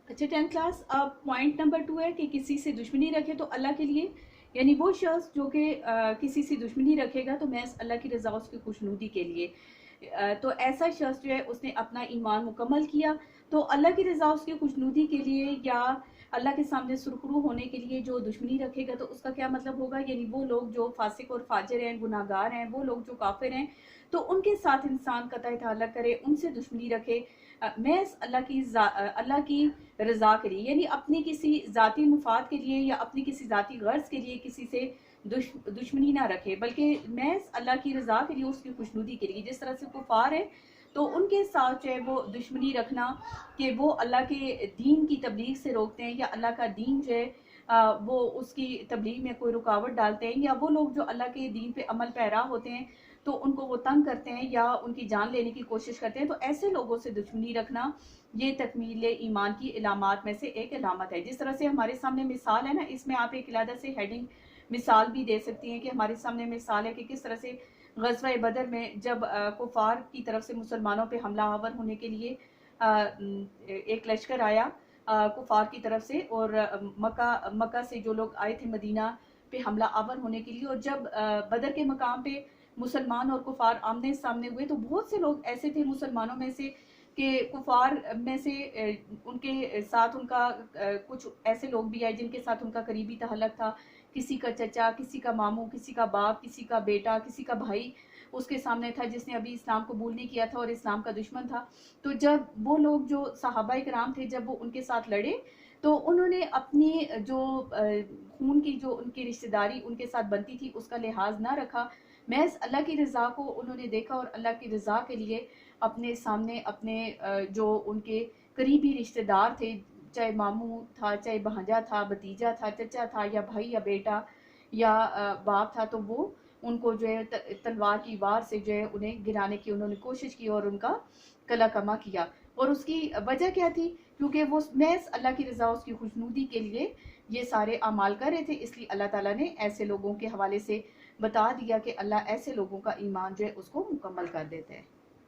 اچھا 10 کلاس اب point number 2 ہے کہ کسی سے دشمنی رکھے تو اللہ کے لیے، یعنی وہ شخص جو کہ کسی سے دشمنی رکھے گا تو محض اللہ کی رضا اس کی خوشنودی کے لیے، تو ایسا شخص جو ہے اس نے اپنا ایمان مکمل کیا، تو اللہ کی رضا اس کی خوشنودی کے لیے یا اللہ کے سامنے سرخرو ہونے کے لیے جو دشمنی رکھے گا تو اس کا کیا مطلب ہوگا؟ یعنی وہ لوگ جو فاسق اور فاجر ہیں، گناہ گار ہیں، وہ لوگ جو کافر ہیں، تو ان کے ساتھ انسان قطع تعلق کرے، ان سے دشمنی رکھے محض اللہ کی رضا کے لیے، یعنی اپنی کسی ذاتی مفاد کے لیے یا اپنی کسی ذاتی غرض کے لیے کسی سے دشمنی نہ رکھے، بلکہ محض اللہ کی رضا کے لیے، اس کی خوشنودی کے لیے۔ جس طرح سے کفار ہے تو ان کے ساتھ جو ہے وہ دشمنی رکھنا کہ وہ اللہ کے دین کی تبلیغ سے روکتے ہیں، یا اللہ کا دین جو ہے وہ اس کی تبلیغ میں کوئی رکاوٹ ڈالتے ہیں، یا وہ لوگ جو اللہ کے دین پہ عمل پیرا ہوتے ہیں تو ان کو وہ تنگ کرتے ہیں یا ان کی جان لینے کی کوشش کرتے ہیں، تو ایسے لوگوں سے دشمنی رکھنا یہ تکمیل ایمان کی علامات میں سے ایک علامت ہے۔ جس طرح سے ہمارے سامنے مثال ہے نا، اس میں آپ ایک علیحدہ سے ہیڈنگ مثال بھی دے سکتی ہیں کہ ہمارے سامنے مثال ہے کہ کس طرح سے غزوہ بدر میں جب کفار کی طرف سے مسلمانوں پہ حملہ آور ہونے کے لیے ایک لشکر آیا کفار کی طرف سے، اور مکہ سے جو لوگ آئے تھے مدینہ پہ حملہ آور ہونے کے لیے، اور جب بدر کے مقام پہ مسلمان اور کفار آمنے سامنے ہوئے تو بہت سے لوگ ایسے تھے مسلمانوں میں سے کہ کفار میں سے ان کے ساتھ ان کا کچھ ایسے لوگ بھی آئے جن کے ساتھ ان کا قریبی تعلق تھا، کسی کا چچا، کسی کا ماموں، کسی کا باپ، کسی کا بیٹا، کسی کا بھائی اس کے سامنے تھا جس نے ابھی اسلام قبول نہیں کیا تھا اور اسلام کا دشمن تھا۔ تو جب وہ لوگ جو صحابہ کرام تھے جب وہ ان کے ساتھ لڑے تو انہوں نے اپنی جو خون کی جو ان کی رشتہ داری ان کے ساتھ بنتی تھی اس کا لحاظ نہ رکھا، محض اللہ کی رضا کو انہوں نے دیکھا اور اللہ کی رضا کے لیے اپنے سامنے اپنے جو ان کے قریبی رشتہ دار تھے، چاہے ماموں تھا، چاہے بھانجا تھا، بھتیجا تھا، چچا تھا، یا بھائی یا بیٹا یا باپ تھا، تو وہ ان کو جو ہے تلوار کی وار سے جو ہے انہیں گرانے کی انہوں نے کوشش کی اور ان کا کلا کما کیا۔ اور اس کی وجہ کیا تھی؟ کیونکہ وہ محض اللہ کی رضا اس کی خوشنودی کے لیے یہ سارے اعمال کر رہے تھے، اس لیے اللہ تعالیٰ نے ایسے لوگوں کے حوالے سے بتا دیا کہ اللہ ایسے لوگوں کا ایمان جو ہے اس کو مکمل کر دیتے ہیں۔